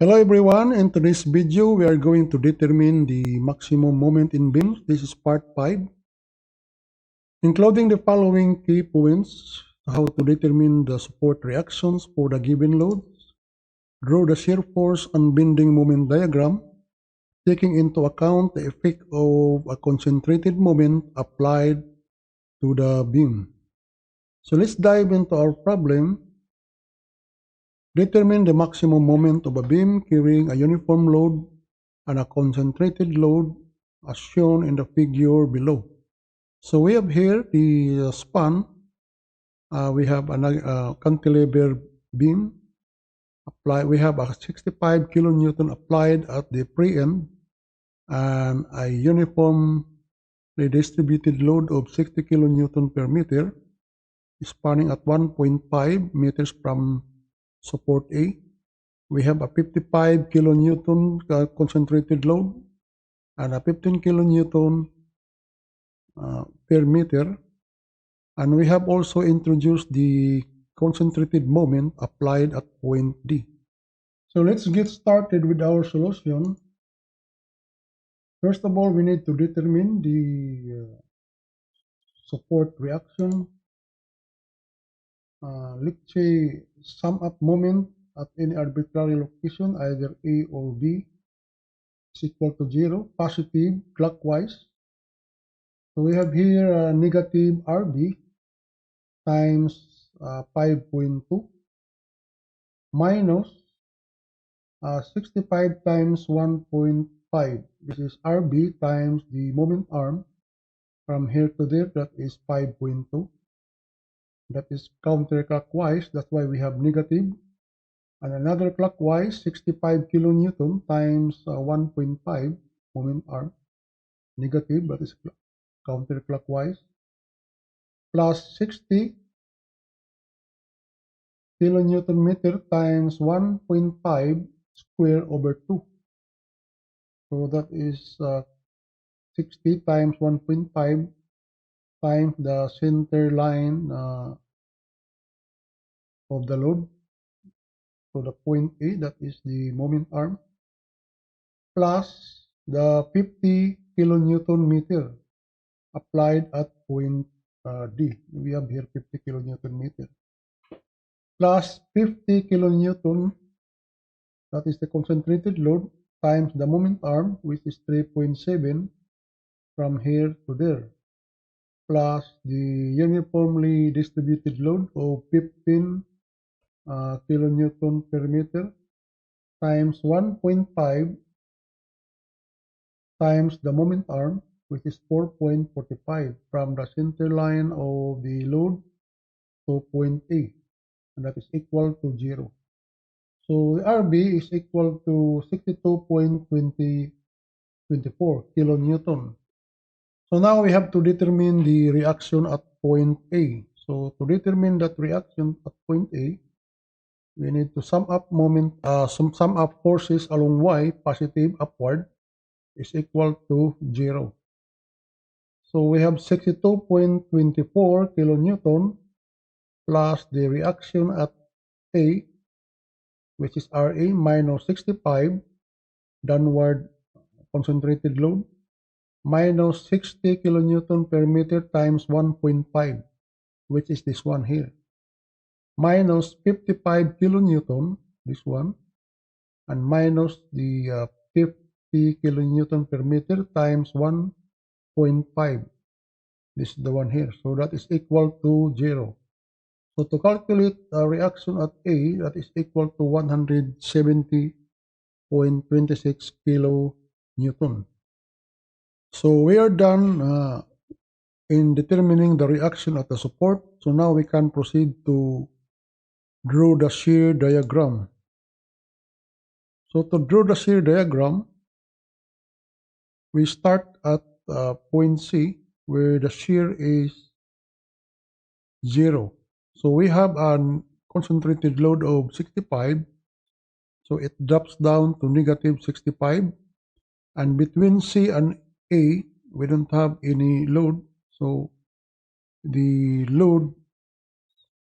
Hello everyone, in today's video we are going to determine the maximum moment in beams. This is part 5, including the following key points: how to determine the support reactions for the given loads, draw the shear force and bending moment diagram, taking into account the effect of a concentrated moment applied to the beam. So let's dive into our problem. Determine the maximum moment of a beam carrying a uniform load and a concentrated load as shown in the figure below. So we have here the span. We have a cantilever beam applied. We have a 65 kilonewton applied at the pre-end and a uniformly distributed load of 60 kilonewton per meter spanning at 1.5 meters from support A. We have a 55 kilonewton concentrated load and a 15 kilonewton per meter, and we have also introduced the concentrated moment applied at point D. So let's get started with our solution. First of all, we need to determine the support reaction. Let's say sum up moment at any arbitrary location, either A or B, is equal to 0, positive clockwise. So we have here negative RB times 5.2 minus 65 times 1.5. This is RB times the moment arm from here to there, that is 5.2. That is counterclockwise, that's why we have negative. And another clockwise, 65 kilonewton times 1.5 moment arm, negative, that is counterclockwise, plus 60 kilonewton meter times 1.5 square over 2. So that is 60 times 1.5 times the center line of the load. So the point A, that is the moment arm, plus the 50 kilonewton meter applied at point D. We have here 50 kilonewton meter plus 50 kilonewton, that is the concentrated load, times the moment arm, which is 3.7 from here to there, plus the uniformly distributed load of 15 kilonewton per meter times 1.5 times the moment arm, which is 4.45 from the center line of the load to point A, and that is equal to 0. So the RB is equal to 62.24 kilonewton. So now we have to determine the reaction at point A. So to determine that reaction at point A, we need to sum up forces along Y, positive upward, is equal to 0. So we have 62.24 kilonewton plus the reaction at A, which is RA, minus 65 downward concentrated load, minus 60 kilonewton per meter times 1.5, which is this one here, minus 55 kilonewton, this one, and minus the 50 kilonewton per meter times 1.5. This is the one here. So that is equal to 0. So to calculate a reaction at A, that is equal to 170.26 kilonewton. So we are done in determining the reaction at the support. So now we can proceed to draw the shear diagram. So to draw the shear diagram, we start at point C, where the shear is 0. So we have a concentrated load of 65. So it drops down to negative 65. And between C and A, we don't have any load. So the load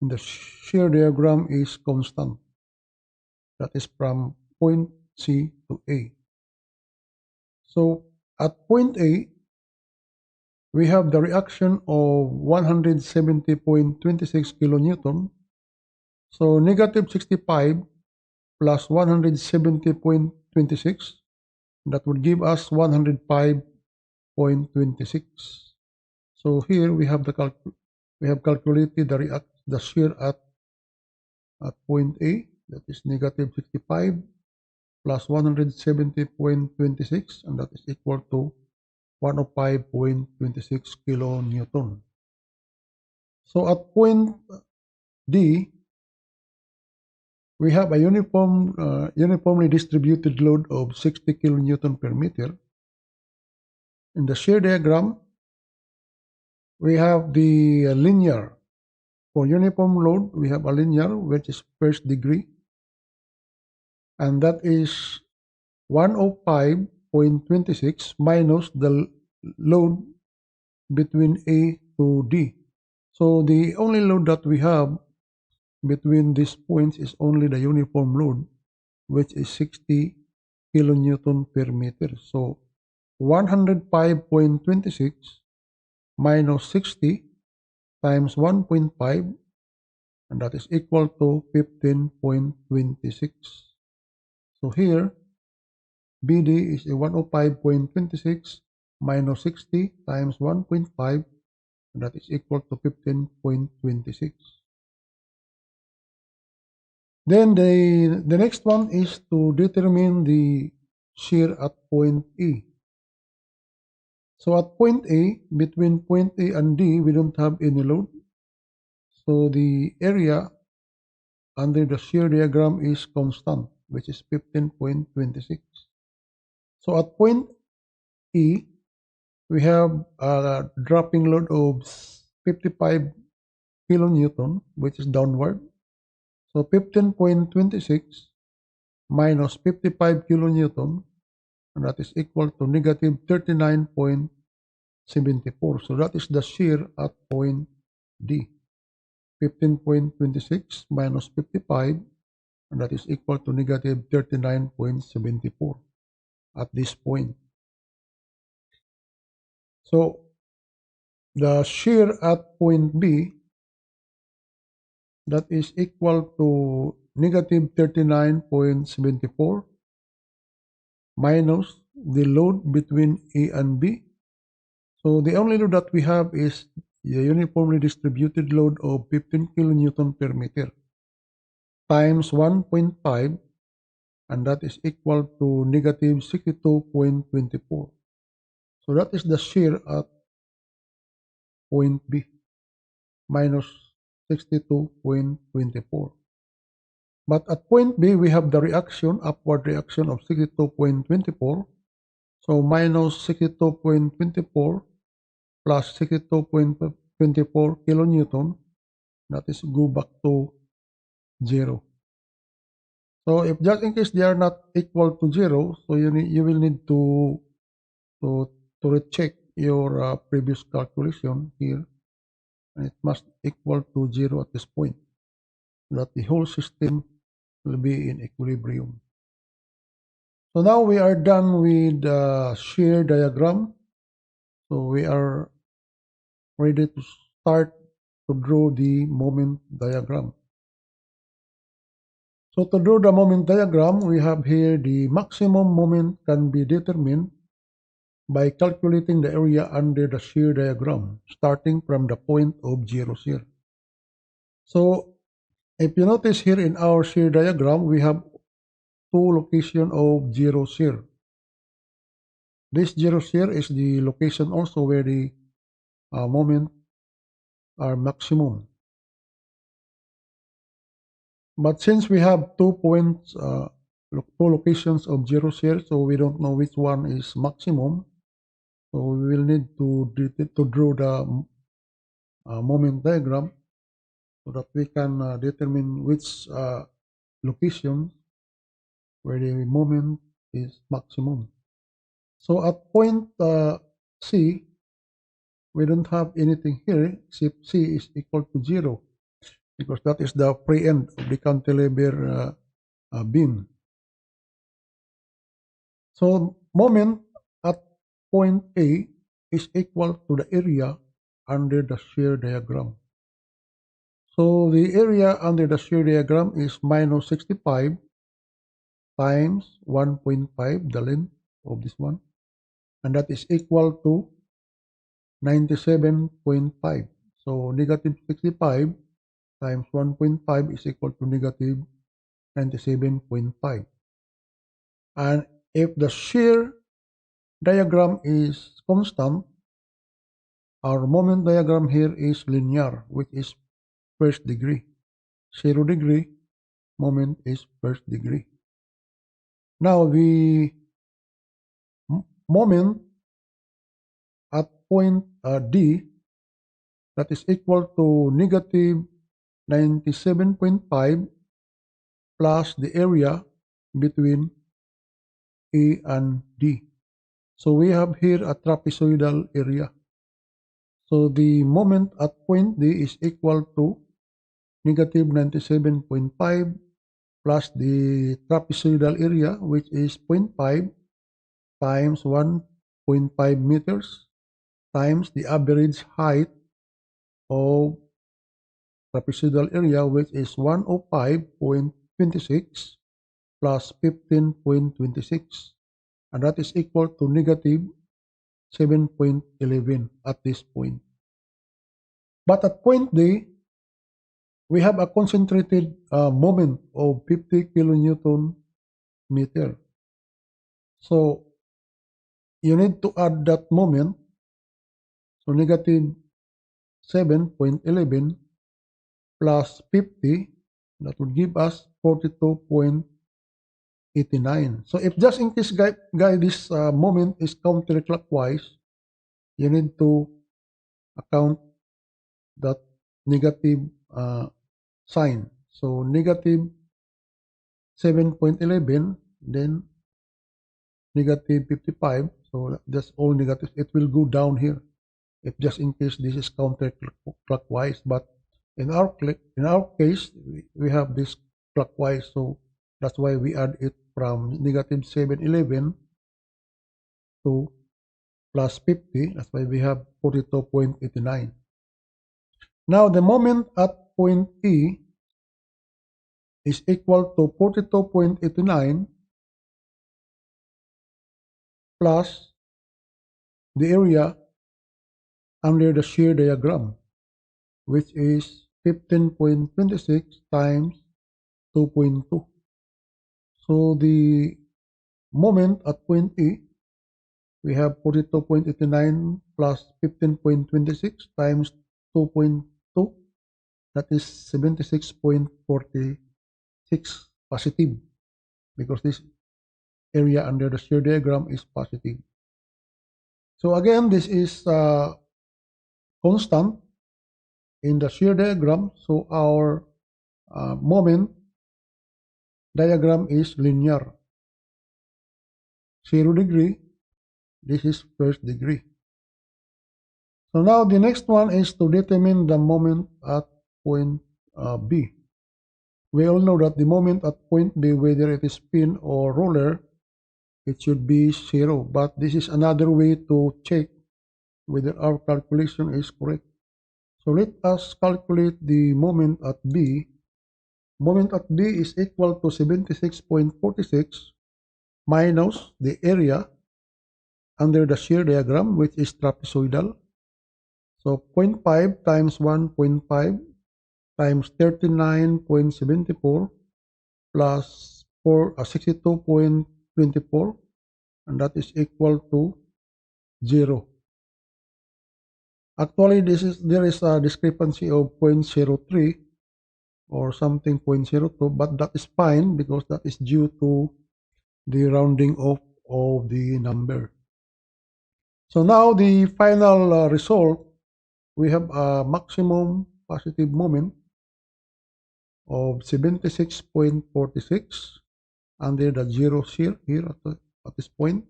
in the shear diagram is constant. That is from point C to A. So at point A, we have the reaction of 170.26 kilonewton. So negative 65 plus 170.26, that would give us 105.26. So here we have calculated the shear at point A, that is negative 65 plus 170.26, and that is equal to 105.26 kilonewton. So at point D, we have a uniformly distributed load of 60 kilonewton per meter. In the shear diagram, we have the linear. For uniform load, we have a linear, which is first degree, and that is 105.26 minus the load between A to D. So the only load that we have between these points is only the uniform load, which is 60 kilonewton per meter. So 105.26 minus 60 times 1.5, and that is equal to 15.26. So here, BD is a 105.26 minus 60 times 1.5, and that is equal to 15.26. Then the next one is to determine the shear at point E. So at point A, between point A and D, we don't have any load. So the area under the shear diagram is constant, which is 15.26. So at point E, we have a dropping load of 55 kilonewton, which is downward. So 15.26 minus 55 kilonewton, and that is equal to negative 39.74. So that is the shear at point D. 15.26 minus 55, and that is equal to negative 39.74 at this point. So the shear at point B, that is equal to negative 39.74 minus the load between A and B. So the only load that we have is the uniformly distributed load of 15 kilonewton per meter times 1.5, and that is equal to negative 62.24. So that is the shear at point B, minus 62.24. But at point B, we have the reaction, upward reaction of 62.24. So minus 62.24 plus 62.24 kilonewton, that is go back to 0. So if just in case they are not equal to 0, so you will need to recheck your previous calculation here, and it must equal to 0 at this point, so that the whole system will be in equilibrium. So now we are done with the shear diagram. So we are ready to start to draw the moment diagram. So to draw the moment diagram, we have here the maximum moment can be determined by calculating the area under the shear diagram, starting from the point of zero shear. So if you notice here in our shear diagram, we have two locations of zero shear. This zero shear is the location also where the moment are maximum. But since we have 2 points, 2 locations of zero shear, so we don't know which one is maximum. So we will need to draw the moment diagram so that we can determine which location where the moment is maximum. So at point C, we don't have anything here except C is equal to 0, because that is the free end of the cantilever beam. So moment at point A is equal to the area under the shear diagram. So the area under the shear diagram is minus 65 times 1.5, the length of this one, and that is equal to 97.5. So negative 65 times 1.5 is equal to negative 97.5. And if the shear diagram is constant, our moment diagram here is linear, which is first degree. 0 degree, moment is first degree. Now the moment at point D, that is equal to negative 97.5 plus the area between A and D. So we have here a trapezoidal area. So the moment at point D is equal to negative 97.5 plus the trapezoidal area, which is 0.5 times 1.5 meters times the average height of trapezoidal area, which is 105.26 plus 15.26, and that is equal to negative 7.11 at this point. But at point D, we have a concentrated moment of 50 kilonewton meter. So you need to add that moment, so negative 7.11 plus 50, that would give us 42.89. So if just in case, guys, this moment is counterclockwise, you need to account that negative sign. So negative 7.11, then negative 55. So that's all negative. It will go down here if just in case this is counterclockwise. But in our case, we have this clockwise. So that's why we add it from negative 711 to plus 50. That's why we have 42.89. Now the moment at point E is equal to 42.89 plus the area under the shear diagram, which is 15.26 times 2.2. So the moment at point E, we have 42.89 plus 15.26 times 2.2, that is 76.46 positive, because this area under the shear diagram is positive. So again, this is constant in the shear diagram, so our moment diagram is linear. 0 degree, this is first degree. So now the next one is to determine the moment at point B. We all know that the moment at point B, whether it is pin or roller, it should be 0. But this is another way to check whether our calculation is correct. So let us calculate the moment at B. Moment at B is equal to 76.46 minus the area under the shear diagram, which is trapezoidal. So 0.5 times 1.5 times 39.74 plus 62.24, and that is equal to 0. Actually, there is a discrepancy of 0.03 or something 0.02, but that is fine because that is due to the rounding off of the number. So now the final result, we have a maximum positive moment of 76.46 under the zero shear here at this point,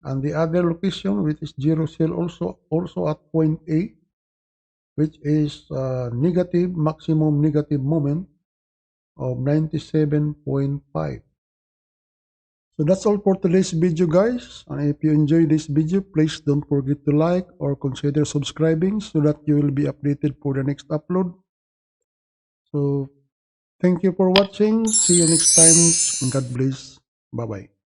and the other location, which is zero shear, also at point A, which is maximum negative moment of 97.5. So that's all for today's video, guys. And if you enjoyed this video, please don't forget to like or consider subscribing so that you will be updated for the next upload. So thank you for watching. See you next time and God bless. Bye bye.